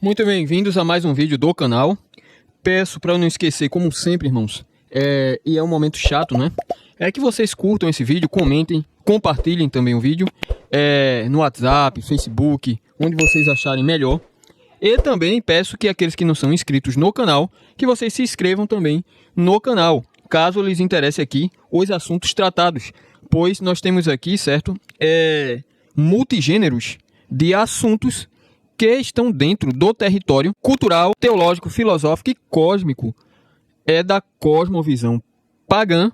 Muito bem-vindos a mais um vídeo do canal. Peço para não esquecer, como sempre, irmãos, e é um momento chato, né? É que vocês curtam esse vídeo, comentem, compartilhem também o vídeo no WhatsApp, Facebook, onde vocês acharem melhor. E também peço que aqueles que não são inscritos no canal, que vocês se inscrevam também no canal, caso lhes interesse aqui os assuntos tratados, pois nós temos aqui, certo, multigêneros de assuntos que estão dentro do território cultural, teológico, filosófico e cósmico da cosmovisão pagã,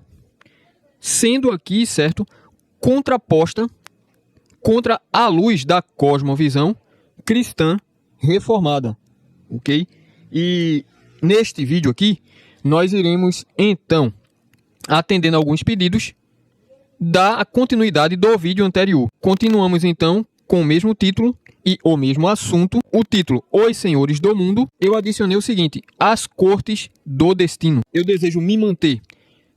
sendo aqui, certo, contraposta contra a luz da cosmovisão cristã reformada, ok? E neste vídeo aqui, nós iremos, então, atendendo alguns pedidos, dar a continuidade do vídeo anterior. Continuamos, então, com o mesmo título e o mesmo assunto. O título, Os Senhores do Mundo. Eu adicionei o seguinte, As Cortes do Destino. Eu desejo me manter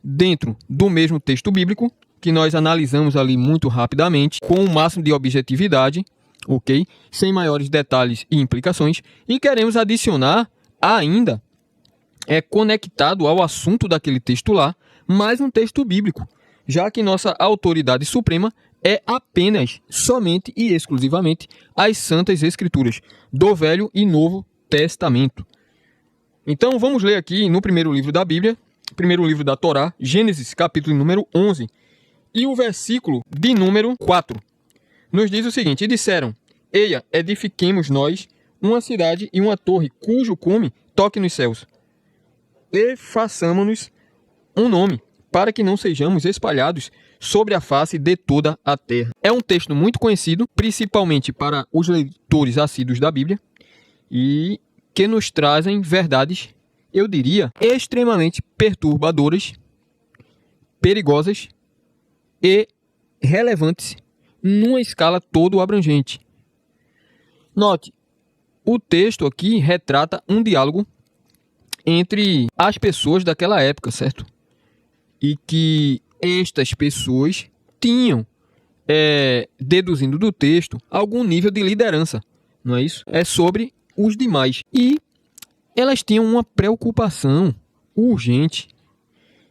dentro do mesmo texto bíblico, que nós analisamos ali muito rapidamente, com o máximo de objetividade, ok? Sem maiores detalhes e implicações. E queremos adicionar ainda, conectado ao assunto daquele texto lá, mais um texto bíblico, já que nossa autoridade suprema é apenas, somente e exclusivamente as Santas Escrituras do Velho e Novo Testamento. Então vamos ler aqui no primeiro livro da Bíblia, primeiro livro da Torá, Gênesis, capítulo número 11, e o versículo de número 4. Nos diz o seguinte, e disseram, Eia, edifiquemos nós uma cidade e uma torre, cujo cume toque nos céus, e façamos-nos um nome, para que não sejamos espalhados sobre a face de toda a terra. É um texto muito conhecido, principalmente para os leitores assíduos da Bíblia, e que nos trazem verdades, eu diria, extremamente perturbadoras, perigosas e relevantes numa escala todo abrangente. Note, o texto aqui retrata um diálogo entre as pessoas daquela época, certo? E que estas pessoas tinham, deduzindo do texto, algum nível de liderança, não é isso? É sobre os demais. E elas tinham uma preocupação urgente.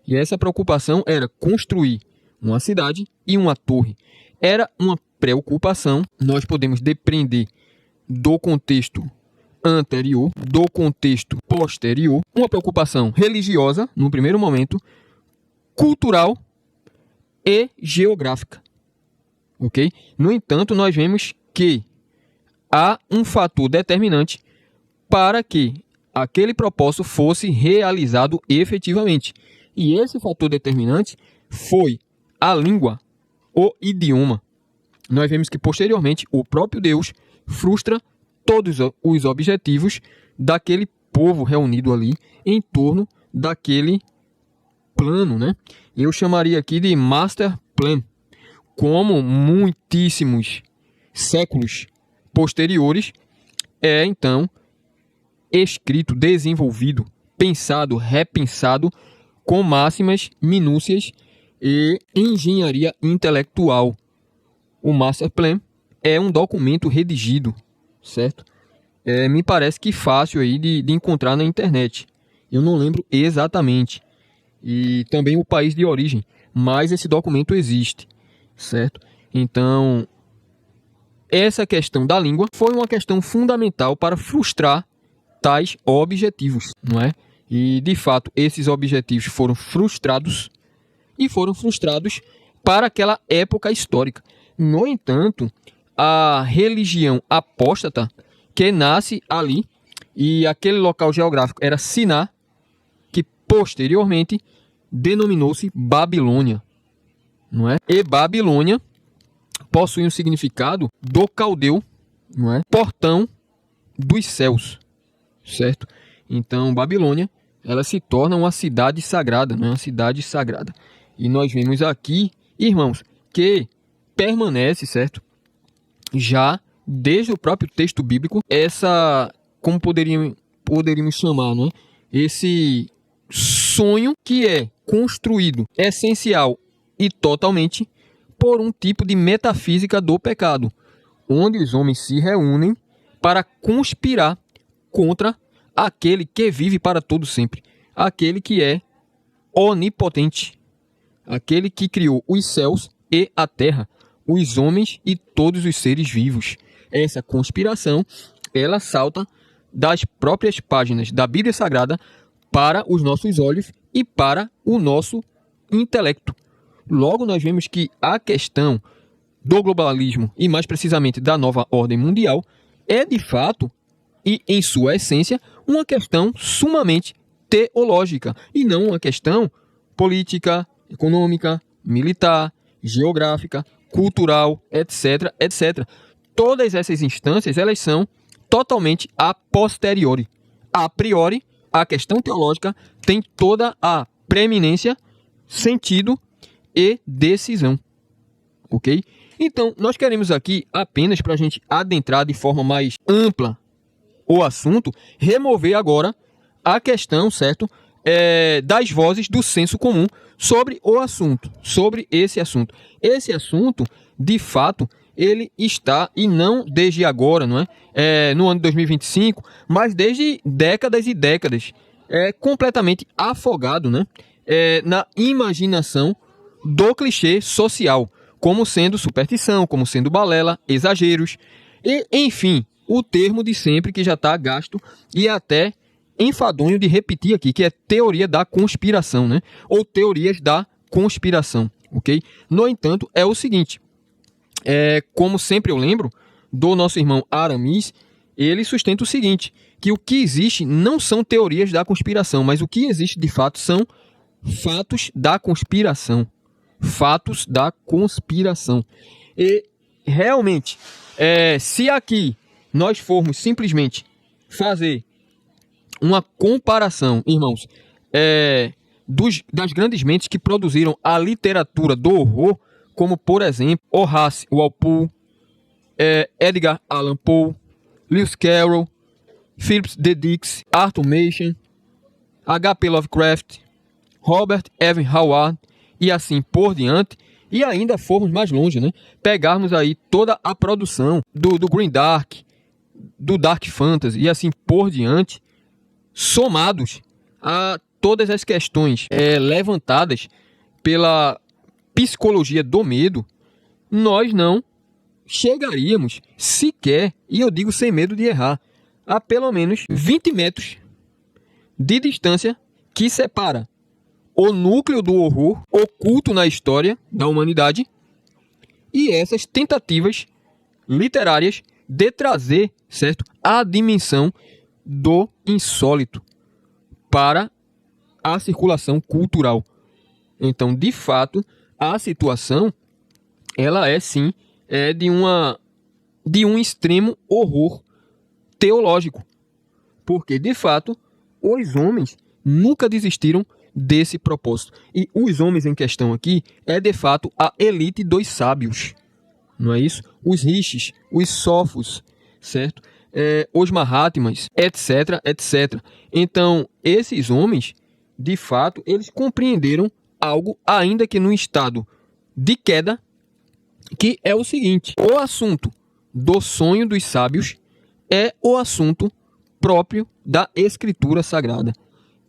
E essa preocupação era construir uma cidade e uma torre. Era uma preocupação, nós podemos depender do contexto anterior, do contexto posterior, uma preocupação religiosa, no primeiro momento, cultural e geográfica, ok? No entanto, nós vemos que há um fator determinante para que aquele propósito fosse realizado efetivamente. E esse fator determinante foi a língua, o idioma. Nós vemos que posteriormente o próprio Deus frustra todos os objetivos daquele povo reunido ali em torno daquele plano, né? Eu chamaria aqui de Master Plan, como muitíssimos séculos posteriores então escrito, desenvolvido, pensado, repensado com máximas minúcias e engenharia intelectual. O Master Plan é um documento redigido, certo? Me parece que fácil aí de encontrar na internet. Eu não lembro exatamente. E também o país de origem, mas esse documento existe, certo? Então, essa questão da língua foi uma questão fundamental para frustrar tais objetivos, não é? E, de fato, esses objetivos foram frustrados e foram frustrados para aquela época histórica. No entanto, a religião apóstata que nasce ali, e aquele local geográfico era Siná, que posteriormente denominou-se Babilônia, não é? E Babilônia possui um significado do caldeu, não é? Portão dos céus, certo? Então, Babilônia, ela se torna uma cidade sagrada, não é? Uma cidade sagrada. E nós vemos aqui, irmãos, que permanece, certo? Já desde o próprio texto bíblico, essa, como poderíamos chamar, né? Esse sonho que é construído essencial e totalmente por um tipo de metafísica do pecado, onde os homens se reúnem para conspirar contra aquele que vive para todo sempre, aquele que é onipotente, aquele que criou os céus e a terra, os homens e todos os seres vivos. Essa conspiração, ela salta das próprias páginas da Bíblia Sagrada para os nossos olhos e para o nosso intelecto. Logo, nós vemos que a questão do globalismo e, mais precisamente, da nova ordem mundial é, de fato, e em sua essência, uma questão sumamente teológica e não uma questão política, econômica, militar, geográfica, cultural, etc, etc. Todas essas instâncias, elas são totalmente a posteriori. A priori, a questão teológica tem toda a preeminência, sentido e decisão. Ok? Então, nós queremos aqui, apenas para a gente adentrar de forma mais ampla o assunto, remover agora a questão, certo? Das vozes do senso comum sobre o assunto, sobre esse assunto. Esse assunto, de fato, ele está, e não desde agora, não é? No ano de 2025, mas desde décadas e décadas, completamente afogado, né? Na imaginação do clichê social, como sendo superstição, como sendo balela, exageros, e, enfim, o termo de sempre que já está gasto e até enfadonho de repetir aqui, que é teoria da conspiração, né? Ou teorias da conspiração, ok? No entanto, é o seguinte, como sempre eu lembro do nosso irmão Aramis, ele sustenta o seguinte, que o que existe não são teorias da conspiração, mas o que existe de fato são fatos da conspiração. Fatos da conspiração. E realmente, se aqui nós formos simplesmente fazer uma comparação, irmãos, das grandes mentes que produziram a literatura do horror, como por exemplo Horace Walpole, Edgar Allan Poe, Lewis Carroll, Philip K. Dick, Arthur Machen, H.P. Lovecraft, Robert Evan Howard e assim por diante, e ainda formos mais longe, né? Pegarmos aí toda a produção do Green Dark, do Dark Fantasy e assim por diante, somados a todas as questões levantadas pela psicologia do medo, nós não chegaríamos sequer, e eu digo sem medo de errar, a pelo menos 20 metros de distância que separa o núcleo do horror oculto na história da humanidade e essas tentativas literárias de trazer, certo, a dimensão do insólito para a circulação cultural. Então, de fato, a situação, ela é sim de um extremo horror teológico, porque de fato os homens nunca desistiram desse propósito. E os homens em questão aqui de fato a elite dos sábios, não é isso? Os rishis, os sofos, certo? Os mahatmas, etc, etc. Então, esses homens, de fato, eles compreenderam algo, ainda que num estado de queda, que é o seguinte: o assunto do sonho dos sábios é o assunto próprio da Escritura Sagrada,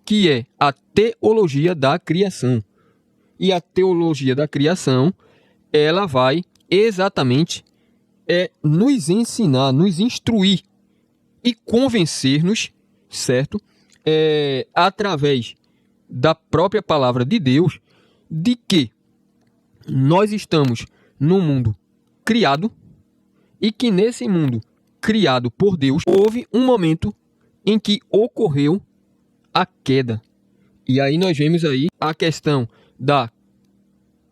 que é a teologia da criação. E a teologia da criação, ela vai exatamente nos ensinar, nos instruir e convencer-nos, certo? Através da própria palavra de Deus, de que nós estamos num mundo criado e que nesse mundo criado por Deus houve um momento em que ocorreu a queda. E aí nós vemos aí a questão da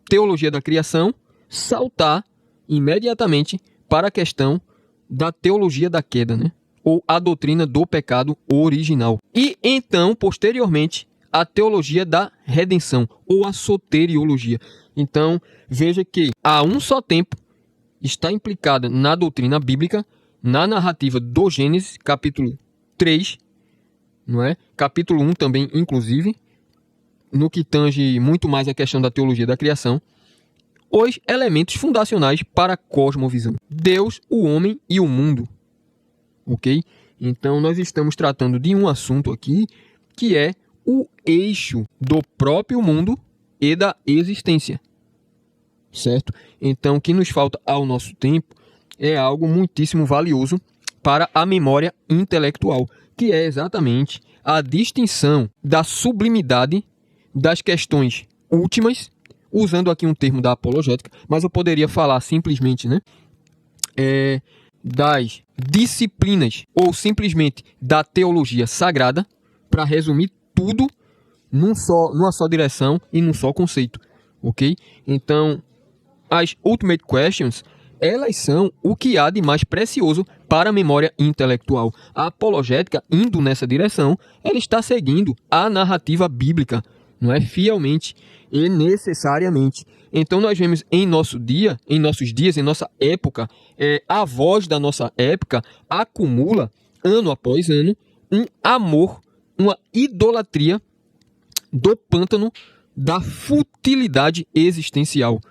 teologia da criação saltar imediatamente para a questão da teologia da queda, né? Ou a doutrina do pecado original. E então, posteriormente, a teologia da redenção, ou a soteriologia. Então, veja que a um só tempo está implicada na doutrina bíblica, na narrativa do Gênesis, capítulo 3, não é? Capítulo 1 também, inclusive, no que tange muito mais a questão da teologia da criação, os elementos fundacionais para a cosmovisão. Deus, o homem e o mundo. Ok? Então, nós estamos tratando de um assunto aqui que é o eixo do próprio mundo e da existência, certo? Então, o que nos falta ao nosso tempo é algo muitíssimo valioso para a memória intelectual, que é exatamente a distinção da sublimidade das questões últimas, usando aqui um termo da apologética, mas eu poderia falar simplesmente, né, das disciplinas ou simplesmente da teologia sagrada, para resumir tudo numa só direção e num só conceito, ok? Então, as Ultimate Questions, elas são o que há de mais precioso para a memória intelectual. A apologética, indo nessa direção, ela está seguindo a narrativa bíblica, não é? Fielmente e necessariamente. Então nós vemos em nossos dias, em nossa época, a voz da nossa época acumula, ano após ano, um amor, uma idolatria do pântano da futilidade existencial,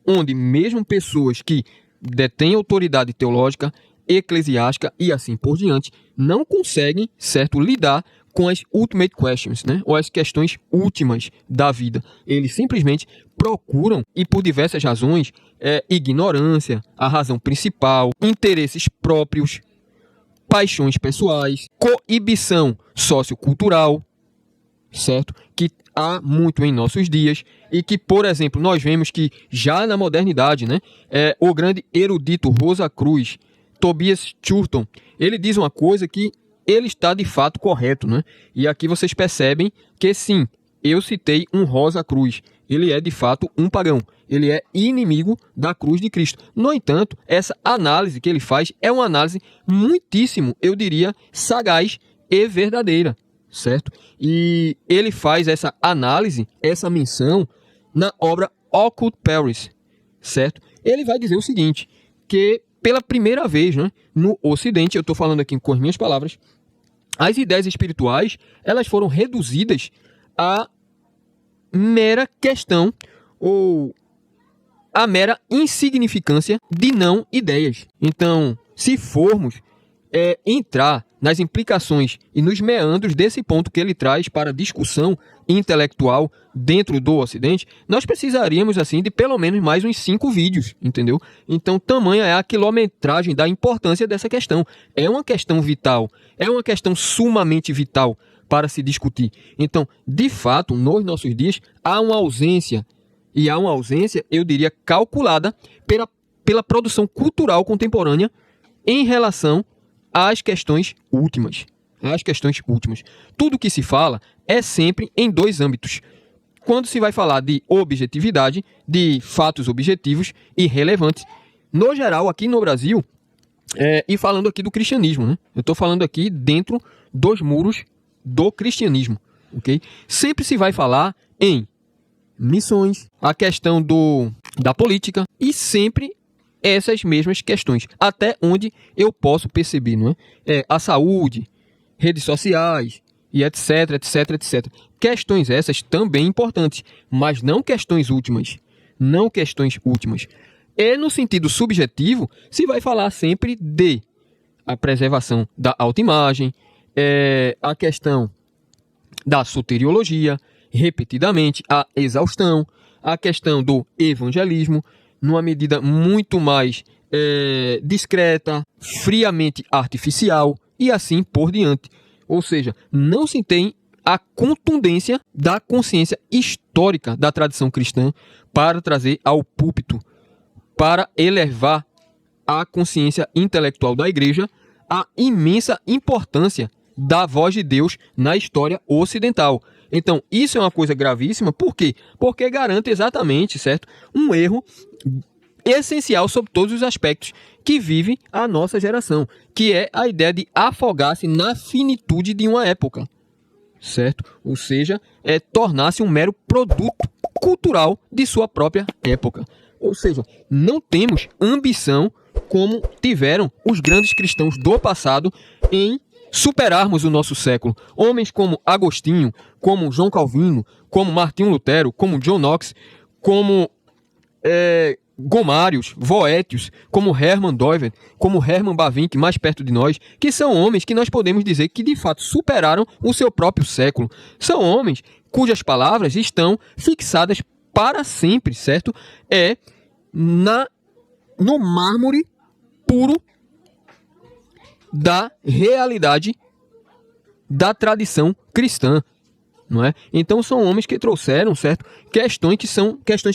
onde mesmo pessoas que detêm autoridade teológica, eclesiástica e assim por diante, não conseguem, certo, lidar com as ultimate questions, né? Ou as questões últimas da vida. Eles simplesmente procuram, e por diversas razões, ignorância, a razão principal, interesses próprios, paixões pessoais, coibição sociocultural, certo? Que há muito em nossos dias e que, por exemplo, nós vemos que já na modernidade, né, o grande erudito Rosa Cruz, Tobias Churton, ele diz uma coisa que ele está de fato correto, né? E aqui vocês percebem que sim, eu citei um Rosa Cruz. Ele é de fato um pagão. Ele é inimigo da cruz de Cristo. No entanto, essa análise que ele faz é uma análise muitíssimo, eu diria, sagaz e verdadeira, certo? E ele faz essa análise, essa menção na obra Occult Paris, certo? Ele vai dizer o seguinte, que pela primeira vez, né, no Ocidente, eu estou falando aqui com as minhas palavras, as ideias espirituais, elas foram reduzidas a mera questão ou a mera insignificância de não ideias. Então, se formos entrar nas implicações e nos meandros desse ponto que ele traz para a discussão intelectual dentro do Ocidente, nós precisaríamos assim de pelo menos mais uns 5 vídeos, entendeu? Então, tamanha é a quilometragem da importância dessa questão. É uma questão vital, é uma questão sumamente vital para se discutir. Então, de fato, nos nossos dias, há uma ausência, e há uma ausência, eu diria, calculada pela produção cultural contemporânea em relação às questões últimas. As questões últimas. Tudo que se fala é sempre em 2 âmbitos. Quando se vai falar de objetividade, de fatos objetivos e relevantes, no geral, aqui no Brasil, e falando aqui do cristianismo, né? Eu estou falando aqui dentro dos muros do cristianismo, ok? Sempre se vai falar em missões, a questão da política e sempre essas mesmas questões, até onde eu posso perceber, não é? A saúde, redes sociais e etc, etc, etc. Questões essas também importantes, mas não questões últimas. Não questões últimas. E no sentido subjetivo, se vai falar sempre de a preservação da autoimagem, a questão da soteriologia, repetidamente, a exaustão, a questão do evangelismo, numa medida muito mais discreta, friamente artificial e assim por diante. Ou seja, não se tem a contundência da consciência histórica da tradição cristã para trazer ao púlpito, para elevar a consciência intelectual da igreja a imensa importância da voz de Deus na história ocidental. Então, isso é uma coisa gravíssima. Por quê? Porque garante exatamente, certo, um erro essencial sobre todos os aspectos que vive a nossa geração, que é a ideia de afogar-se na finitude de uma época, certo? Ou seja, tornar-se um mero produto cultural de sua própria época. Ou seja, não temos ambição como tiveram os grandes cristãos do passado em superarmos o nosso século. Homens como Agostinho, como João Calvino, como Martinho Lutero, como John Knox, como Gomários, Voétios, como Hermann Doiver, como Hermann Bavinck, mais perto de nós, que são homens que nós podemos dizer que de fato superaram o seu próprio século. São homens cujas palavras estão fixadas para sempre, certo? No mármore puro da realidade da tradição cristã, não é? Então são homens que trouxeram, certo, questões que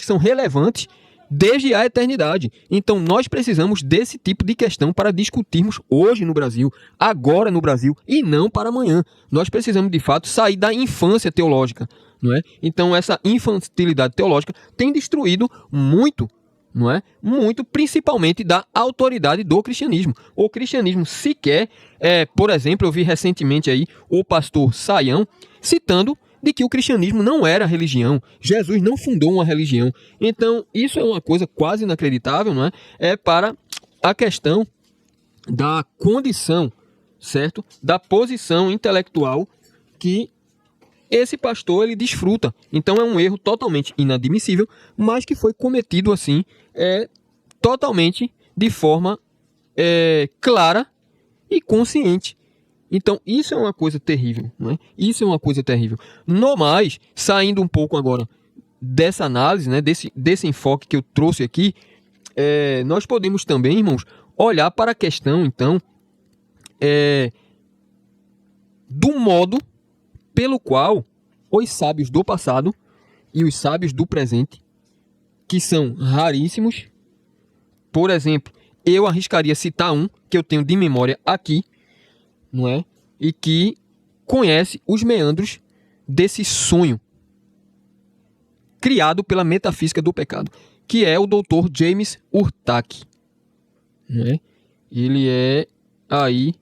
são relevantes desde a eternidade. Então nós precisamos desse tipo de questão para discutirmos hoje no Brasil, agora no Brasil, e não para amanhã. Nós precisamos de fato sair da infância teológica, não é? Então essa infantilidade teológica tem destruído muito, não é? Muito, principalmente da autoridade do cristianismo. O cristianismo sequer, por exemplo, eu vi recentemente aí o pastor Saião citando de que o cristianismo não era religião. Jesus não fundou uma religião. Então, isso é uma coisa quase inacreditável, não é? É para a questão da condição, certo? Da posição intelectual que esse pastor ele desfruta. Então é um erro totalmente inadmissível, mas que foi cometido assim, totalmente de forma clara e consciente. Então isso é uma coisa terrível, não é? Isso é uma coisa terrível. No mais, saindo um pouco agora dessa análise, né, desse enfoque que eu trouxe aqui, nós podemos também, irmãos, olhar para a questão, então, do modo pelo qual os sábios do passado e os sábios do presente, que são raríssimos, por exemplo, eu arriscaria citar um que eu tenho de memória aqui, não é? E que conhece os meandros desse sonho criado pela metafísica do pecado, que é o Dr. James Urtac, não é? Ele é aí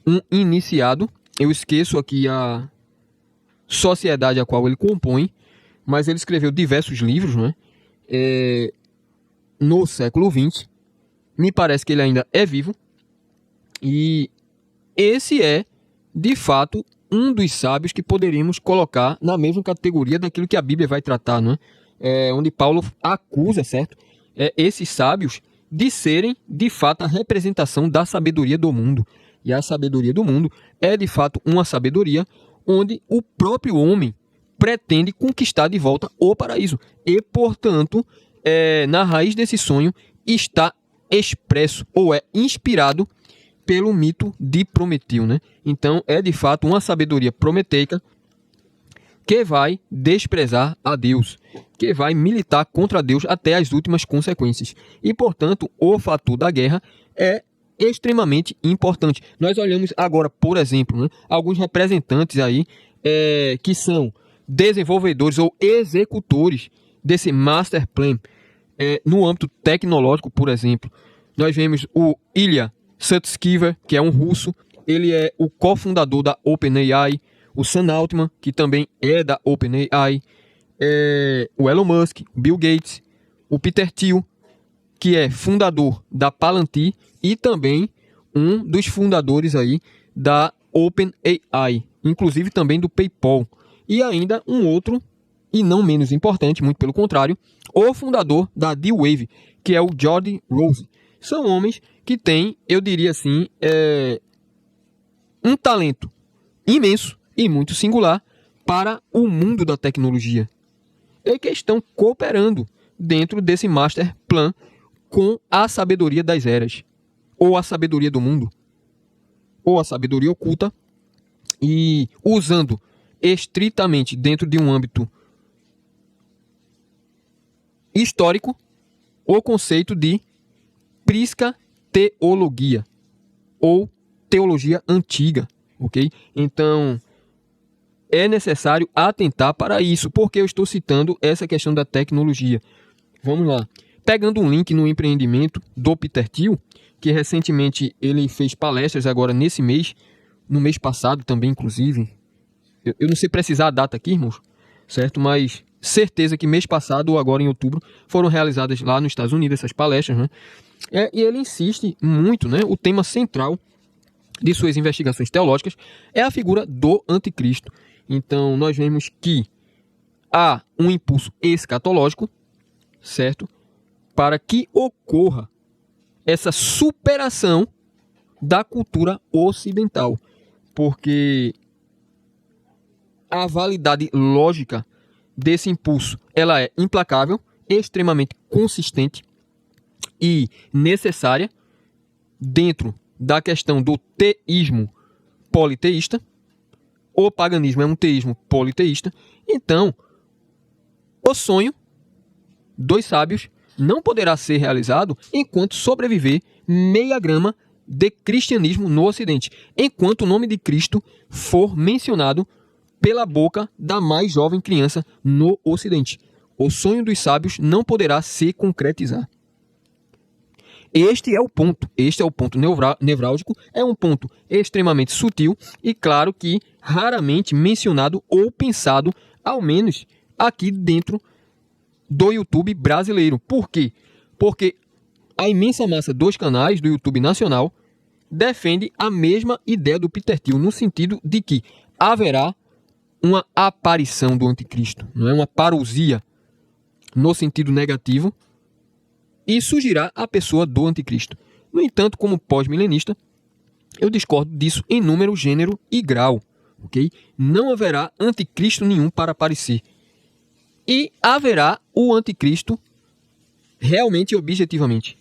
um iniciado. Eu esqueço aqui a sociedade a qual ele compõe, mas ele escreveu diversos livros, não é? No século XX. Me parece que ele ainda é vivo. E esse é, de fato, um dos sábios que poderíamos colocar na mesma categoria daquilo que a Bíblia vai tratar, não é? Onde Paulo acusa, certo? Esses sábios de serem, de fato, a representação da sabedoria do mundo. E a sabedoria do mundo é, de fato, uma sabedoria onde o próprio homem pretende conquistar de volta o paraíso. E, portanto, na raiz desse sonho está expresso ou é inspirado pelo mito de Prometeu, né? Então é de fato uma sabedoria prometeica que vai desprezar a Deus, que vai militar contra Deus até as últimas consequências. E portanto o fator da guerra é extremamente importante. Nós olhamos agora, por exemplo, né, alguns representantes aí que são desenvolvedores ou executores desse master plan no âmbito tecnológico, por exemplo. Nós vemos o Ilya Sutskever, que é um russo, ele é o cofundador da OpenAI, o Sam Altman, que também é da OpenAI, o Elon Musk, o Bill Gates, o Peter Thiel, que é fundador da Palantir e também um dos fundadores aí da OpenAI, inclusive também do PayPal. E ainda um outro, e não menos importante, muito pelo contrário, o fundador da D-Wave, que é o George Rose. São homens que têm, eu diria assim, um talento imenso e muito singular para o mundo da tecnologia. E que estão cooperando dentro desse master plan com a sabedoria das eras, ou a sabedoria do mundo, ou a sabedoria oculta, e usando estritamente dentro de um âmbito histórico o conceito de prisca-teologia, ou teologia antiga, ok? Então, é necessário atentar para isso, porque eu estou citando essa questão da tecnologia. Vamos lá. Pegando um link no empreendimento do Peter Thiel, que recentemente ele fez palestras agora nesse mês, no mês passado também, inclusive. Eu não sei precisar a data aqui, irmãos, certo? Mas certeza que mês passado ou agora em outubro foram realizadas lá nos Estados Unidos essas palestras, né? E ele insiste muito, né? O tema central de suas investigações teológicas é a figura do anticristo. Então, nós vemos que há um impulso escatológico, certo? para que ocorra essa superação da cultura ocidental, porque a validade lógica desse impulso ela é implacável, extremamente consistente e necessária dentro da questão do teísmo politeísta. O paganismo é um teísmo politeísta. Então, o sonho dos sábios não poderá ser realizado enquanto sobreviver meia grama de cristianismo no Ocidente, enquanto o nome de Cristo for mencionado pela boca da mais jovem criança no Ocidente. O sonho dos sábios não poderá se concretizar. Este é o ponto nevrálgico, é um ponto extremamente sutil e claro que raramente mencionado ou pensado, ao menos aqui dentro do YouTube brasileiro. Por quê? Porque a imensa massa dos canais do YouTube nacional defende a mesma ideia do Peter Thiel, no sentido de que haverá uma aparição do anticristo, não é uma parousia no sentido negativo, e surgirá a pessoa do anticristo. No entanto, como pós-milenista, eu discordo disso em número, gênero e grau. Okay? Não haverá anticristo nenhum para aparecer. E haverá o anticristo realmente e objetivamente.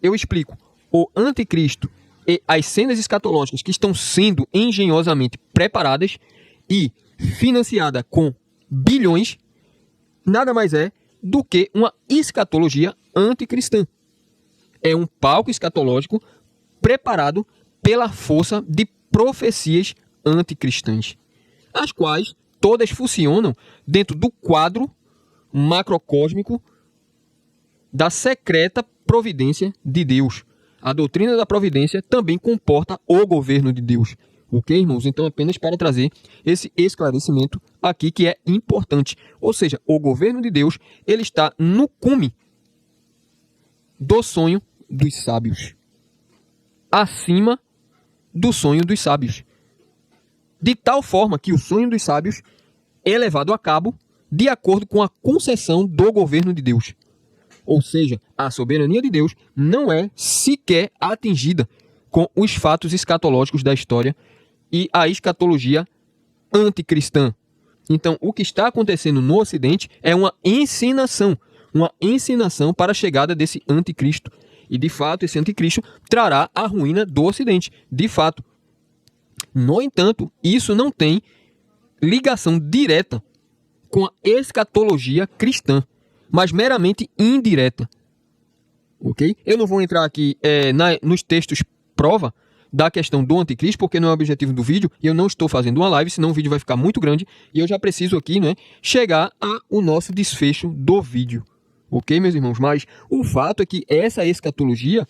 Eu explico. O anticristo e as cenas escatológicas que estão sendo engenhosamente preparadas e financiadas com bilhões, nada mais é do que uma escatologia anticristã. É um palco escatológico preparado pela força de profecias anticristãs, as quais todas funcionam dentro do quadro macrocósmico da secreta providência de Deus. A doutrina da providência também comporta o governo de Deus. Ok, irmãos? Então, apenas para trazer esse esclarecimento aqui que é importante. Ou seja, o governo de Deus, ele está no cume do sonho dos sábios. Acima do sonho dos sábios. De tal forma que o sonho dos sábios é levado a cabo de acordo com a concessão do governo de Deus. Ou seja, a soberania de Deus não é sequer atingida com os fatos escatológicos da história e a escatologia anticristã. Então, o que está acontecendo no Ocidente é uma encenação para a chegada desse anticristo. E, de fato, esse anticristo trará a ruína do Ocidente, de fato. No entanto, isso não tem ligação direta com a escatologia cristã, mas meramente indireta. Ok? Eu não vou entrar aqui nos textos prova da questão do anticristo, porque não é o objetivo do vídeo, e eu não estou fazendo uma live, senão o vídeo vai ficar muito grande, e eu já preciso aqui, chegar ao nosso desfecho do vídeo. Ok, meus irmãos? Mas o fato é que essa escatologia,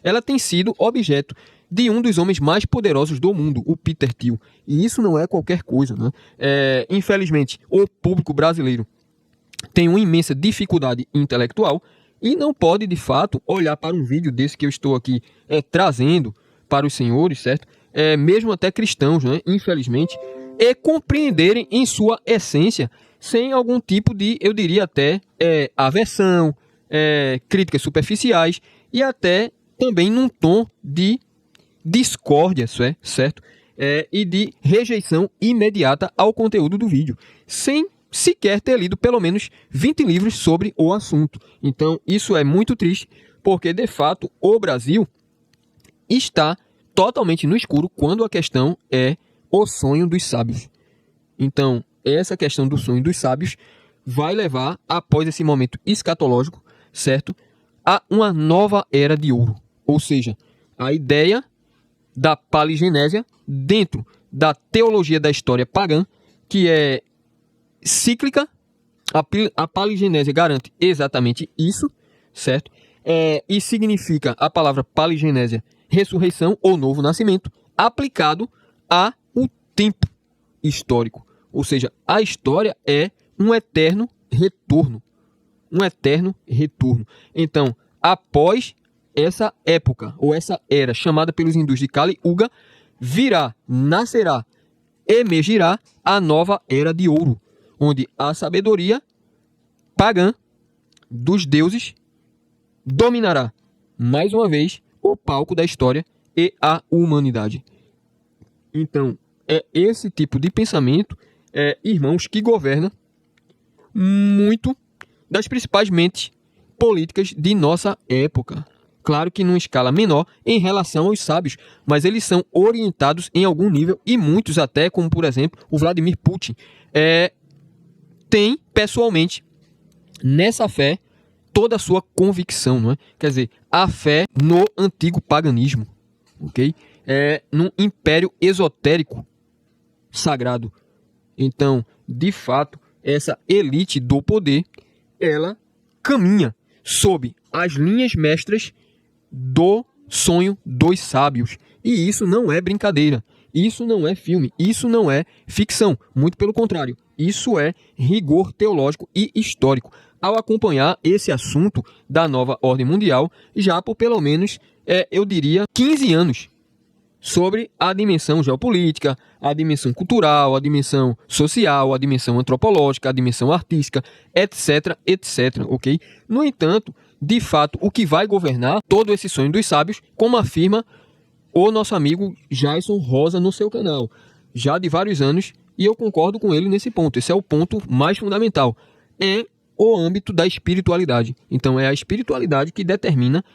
ela tem sido objeto de um dos homens mais poderosos do mundo, o Peter Thiel. E isso não é qualquer coisa, infelizmente, o público brasileiro tem uma imensa dificuldade intelectual e não pode, de fato, olhar para um vídeo desse que eu estou aqui trazendo para os senhores, certo? Mesmo até cristãos, infelizmente, e compreenderem em sua essência, sem algum tipo de, eu diria até, aversão, críticas superficiais e até também num tom de discórdia, certo? E de rejeição imediata ao conteúdo do vídeo, sem sequer ter lido pelo menos 20 livros sobre o assunto. Então, isso é muito triste, porque, de fato, o Brasil está totalmente no escuro quando a questão é o sonho dos sábios. Então, essa questão do sonho dos sábios vai levar, após esse momento escatológico, certo, a uma nova era de ouro. Ou seja, a ideia da paligenésia dentro da teologia da história pagã, que é cíclica. A paligenésia garante exatamente isso, certo? E significa a palavra paligenésia ressurreição ou novo nascimento aplicado ao tempo histórico. Ou seja, a história é um eterno retorno. Um eterno retorno. Então, após essa época, ou essa era, chamada pelos hindus de Kali Yuga, nascerá, emergirá a nova era de ouro, onde a sabedoria pagã dos deuses dominará, mais uma vez, o palco da história e a humanidade. Então, é esse tipo de pensamento, irmãos, que governa muito das principais mentes políticas de nossa época. Claro que numa escala menor em relação aos sábios, mas eles são orientados em algum nível, e muitos até, como por exemplo o Vladimir Putin, tem pessoalmente nessa fé toda a sua convicção, não é? Quer dizer, a fé no antigo paganismo, ok? Num império esotérico sagrado. Então, de fato, essa elite do poder, ela caminha sob as linhas mestras do sonho dos sábios. E isso não é brincadeira, isso não é filme, isso não é ficção. Muito pelo contrário, isso é rigor teológico e histórico. Ao acompanhar esse assunto da nova ordem mundial, já por pelo menos, eu diria, 15 anos, sobre a dimensão geopolítica, a dimensão cultural, a dimensão social, a dimensão antropológica, a dimensão artística, etc, etc, ok? No entanto, de fato, o que vai governar todo esse sonho dos sábios, como afirma o nosso amigo Jason Rosa no seu canal, já de vários anos, e eu concordo com ele nesse ponto. Esse é o ponto mais fundamental. É o âmbito da espiritualidade. Então, é a espiritualidade que determina,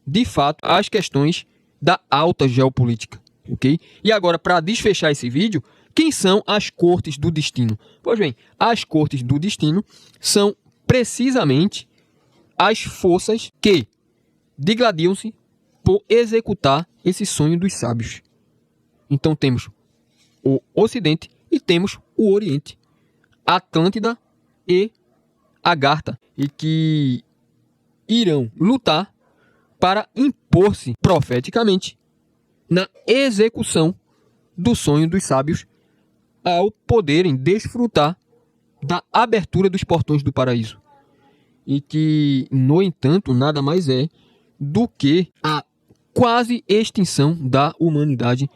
de fato, as questões da alta geopolítica, ok? E agora, para desfechar esse vídeo, quem são as cortes do destino? Pois bem, as cortes do destino são precisamente as forças que digladiam-se por executar esse sonho dos sábios. Então temos o Ocidente e temos o Oriente, Atlântida e Agartha, e que irão lutar para impor-se profeticamente na execução do sonho dos sábios, ao poderem desfrutar da abertura dos portões do paraíso. E que, no entanto, nada mais é do que a quase extinção da humanidade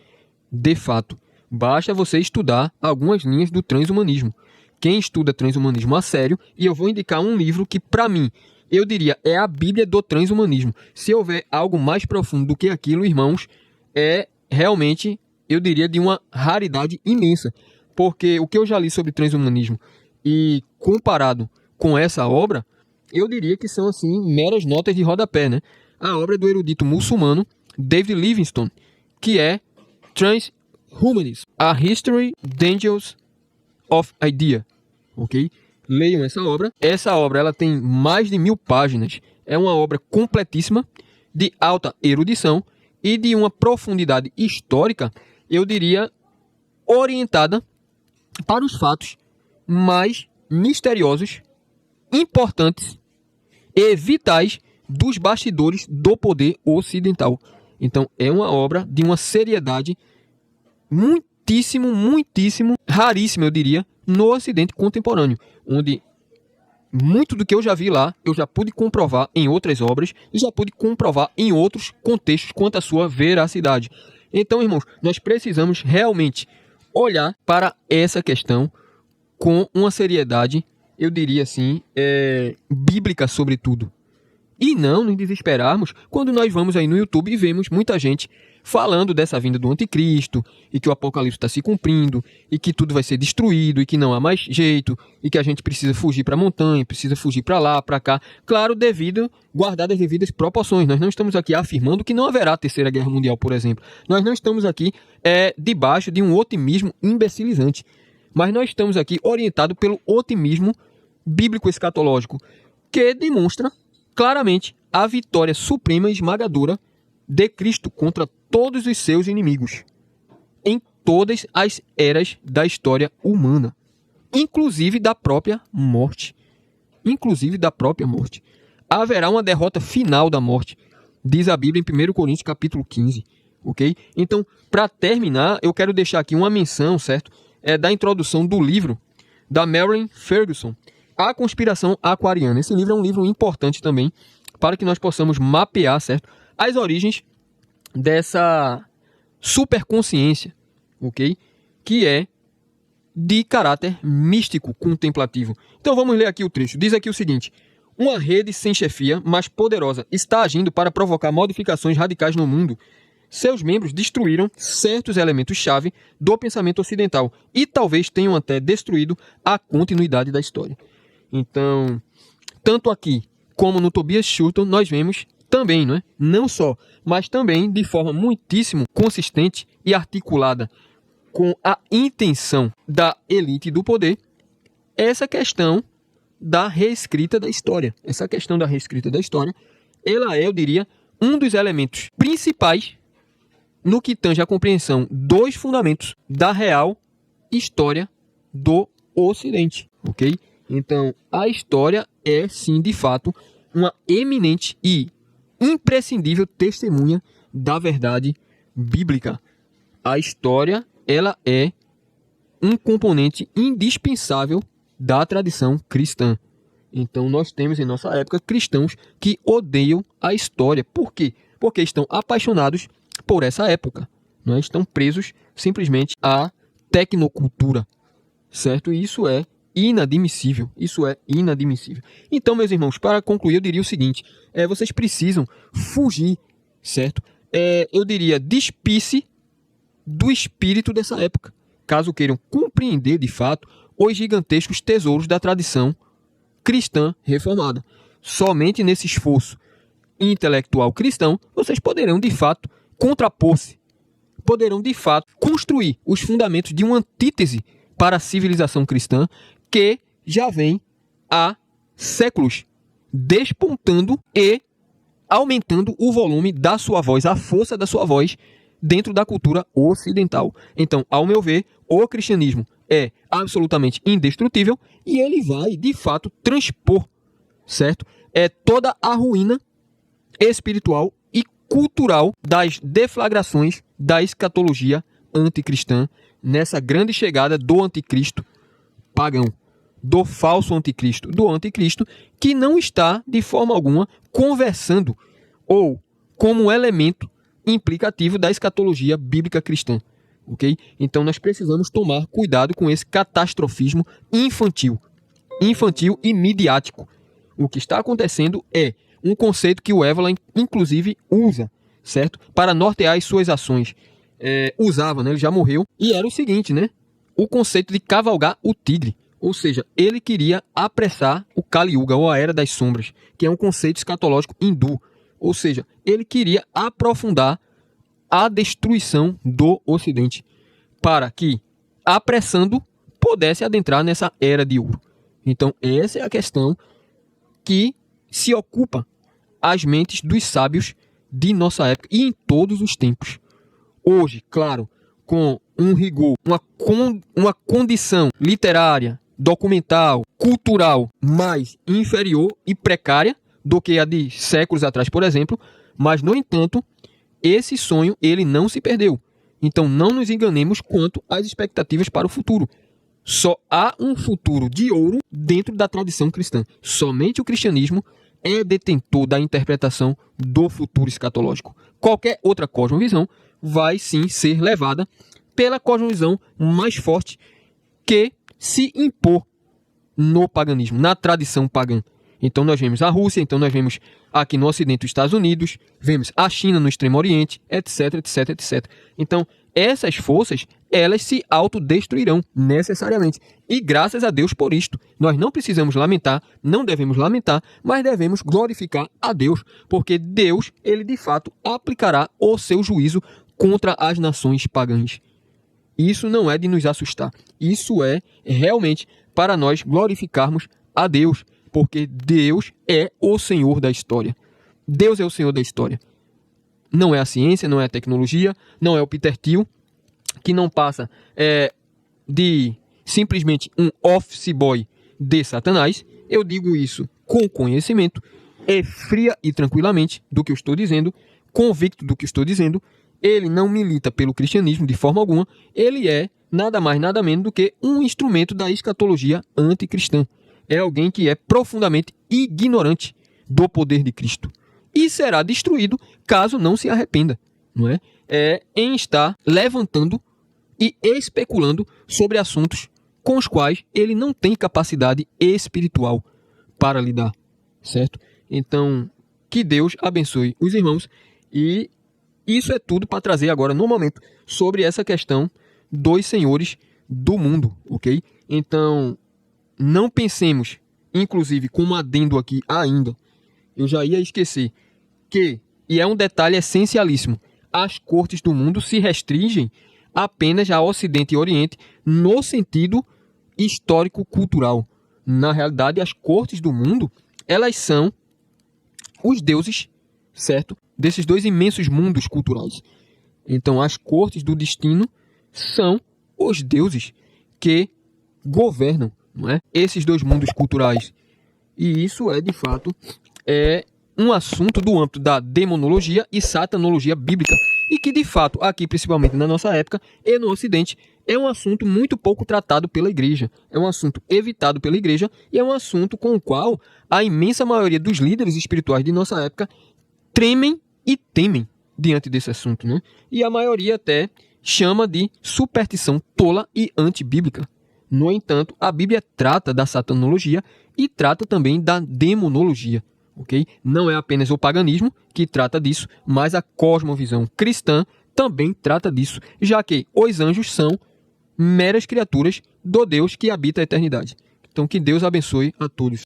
de fato. Basta você estudar algumas linhas do transhumanismo. Quem estuda transhumanismo a sério, e eu vou indicar um livro que, para mim, eu diria, é a Bíblia do transhumanismo. Se houver algo mais profundo do que aquilo, irmãos, é realmente, eu diria, de uma raridade imensa. Porque o que eu já li sobre transhumanismo e comparado com essa obra, eu diria que são, assim, meras notas de rodapé, né? A obra do erudito muçulmano David Livingstone, que é Transhumanism, A History, Dangers of Idea, ok? Leiam essa obra. Essa obra ela tem mais de 1000 páginas. É uma obra completíssima, de alta erudição e de uma profundidade histórica, eu diria, orientada para os fatos mais misteriosos, importantes e vitais dos bastidores do poder ocidental. Então, é uma obra de uma seriedade muitíssimo, raríssima, eu diria, no Ocidente contemporâneo, onde muito do que eu já vi lá, eu já pude comprovar em outras obras e já pude comprovar em outros contextos quanto à sua veracidade. Então, irmãos, nós precisamos realmente olhar para essa questão com uma seriedade, eu diria assim, bíblica sobretudo. E não nos desesperarmos quando nós vamos aí no YouTube e vemos muita gente falando dessa vinda do anticristo, e que o apocalipse está se cumprindo, e que tudo vai ser destruído, e que não há mais jeito, e que a gente precisa fugir para a montanha, precisa fugir para lá, para cá. Claro, guardadas as devidas proporções. Nós não estamos aqui afirmando que não haverá terceira guerra mundial, por exemplo. Nós não estamos aqui debaixo de um otimismo imbecilizante. Mas nós estamos aqui orientados pelo otimismo bíblico escatológico, que demonstra claramente a vitória suprema e esmagadora de Cristo contra todos os seus inimigos, em todas as eras da história humana, inclusive da própria morte. Haverá uma derrota final da morte, diz a Bíblia em 1 Coríntios capítulo 15, ok? Então, para terminar, eu quero deixar aqui uma menção, certo? Da introdução do livro da Marilyn Ferguson, A Conspiração Aquariana. Esse livro é um livro importante também para que nós possamos mapear, certo, as origens dessa superconsciência, ok? Que é de caráter místico contemplativo. Então vamos ler aqui o trecho. Diz aqui o seguinte: uma rede sem chefia, mas poderosa, está agindo para provocar modificações radicais no mundo, seus membros destruíram certos elementos-chave do pensamento ocidental e talvez tenham até destruído a continuidade da história. Então, tanto aqui como no Tobias Schulton, nós vemos também, não só, mas também de forma muitíssimo consistente e articulada com a intenção da elite do poder, essa questão da reescrita da história. Essa questão da reescrita da história, ela é, eu diria, um dos elementos principais no que tange a compreensão dos fundamentos da real história do Ocidente, ok? Então, a história é, sim, de fato, uma eminente e imprescindível testemunha da verdade bíblica. A história, ela é um componente indispensável da tradição cristã. Então, nós temos em nossa época cristãos que odeiam a história. Por quê? Porque estão apaixonados por essa época. Estão presos simplesmente à tecnocultura, certo? E isso é inadmissível. Isso é inadmissível. Então, meus irmãos, para concluir, eu diria o seguinte: vocês precisam fugir, certo? Eu diria, despisse do espírito dessa época, caso queiram compreender de fato os gigantescos tesouros da tradição cristã reformada. Somente nesse esforço intelectual cristão, vocês poderão de fato contrapor-se, poderão de fato construir os fundamentos de uma antítese para a civilização cristã que já vem há séculos despontando e aumentando o volume da sua voz, a força da sua voz dentro da cultura ocidental. Então, ao meu ver, o cristianismo é absolutamente indestrutível e ele vai, de fato, transpor, certo? Toda a ruína espiritual e cultural das deflagrações da escatologia anticristã nessa grande chegada do anticristo pagão, do falso anticristo, do anticristo que não está, de forma alguma, conversando ou como um elemento implicativo da escatologia bíblica cristã. Okay? Então nós precisamos tomar cuidado com esse catastrofismo infantil e midiático. O que está acontecendo é um conceito que o Evelyn, inclusive, usa, certo? Para nortear as suas ações. Usava, ele já morreu, e era o seguinte, o conceito de cavalgar o tigre. Ou seja, ele queria apressar o Kali Yuga, ou a Era das Sombras, que é um conceito escatológico hindu. Ou seja, ele queria aprofundar a destruição do Ocidente, para que, apressando, pudesse adentrar nessa Era de Ouro. Então, essa é a questão que se ocupa as mentes dos sábios de nossa época e em todos os tempos. Hoje, claro, com um rigor, uma condição literária, documental, cultural mais inferior e precária do que a de séculos atrás, por exemplo, mas, no entanto, esse sonho ele não se perdeu. Então, não nos enganemos quanto às expectativas para o futuro. Só há um futuro de ouro dentro da tradição cristã. Somente o cristianismo é detentor da interpretação do futuro escatológico. Qualquer outra cosmovisão vai sim ser levada pela cosmovisão mais forte que se impor no paganismo, na tradição pagã. Então nós vemos a Rússia, então nós vemos aqui no Ocidente os Estados Unidos, vemos a China no Extremo Oriente, etc, etc, etc. Então essas forças, elas se autodestruirão necessariamente. E graças a Deus por isto. Nós não precisamos lamentar, não devemos lamentar, mas devemos glorificar a Deus, porque Deus, ele de fato aplicará o seu juízo contra as nações pagãs. Isso não é de nos assustar. Isso é realmente para nós glorificarmos a Deus, porque Deus é o Senhor da história. Deus é o Senhor da história. Não é a ciência, não é a tecnologia, não é o Peter Thiel, que não passa de simplesmente um office boy de Satanás. Eu digo isso com conhecimento, fria e tranquilamente do que eu estou dizendo, convicto do que estou dizendo. Ele não milita pelo cristianismo de forma alguma, ele é nada mais, nada menos do que um instrumento da escatologia anticristã. É alguém que é profundamente ignorante do poder de Cristo. E será destruído caso não se arrependa, não é? Em estar levantando e especulando sobre assuntos com os quais ele não tem capacidade espiritual para lidar, certo? Então, que Deus abençoe os irmãos. E isso é tudo para trazer agora, no momento, sobre essa questão dos senhores do mundo, ok? Então, não pensemos, inclusive, com um adendo aqui ainda, eu já ia esquecer, que, e é um detalhe essencialíssimo, as cortes do mundo se restringem apenas a Ocidente e Oriente no sentido histórico-cultural. Na realidade, as cortes do mundo, elas são os deuses, certo? Desses dois imensos mundos culturais. Então, as cortes do destino são os deuses que governam, não é? Esses dois mundos culturais. E isso é, de fato, um assunto do âmbito da demonologia e satanologia bíblica. E que, de fato, aqui, principalmente na nossa época e no Ocidente, é um assunto muito pouco tratado pela igreja. É um assunto evitado pela igreja e é um assunto com o qual a imensa maioria dos líderes espirituais de nossa época tremem e temem diante desse assunto, né? E a maioria até chama de superstição tola e antibíblica. No entanto, a Bíblia trata da satanologia e trata também da demonologia, ok? Não é apenas o paganismo que trata disso, mas a cosmovisão cristã também trata disso, já que os anjos são meras criaturas do Deus que habita a eternidade. Então, que Deus abençoe a todos.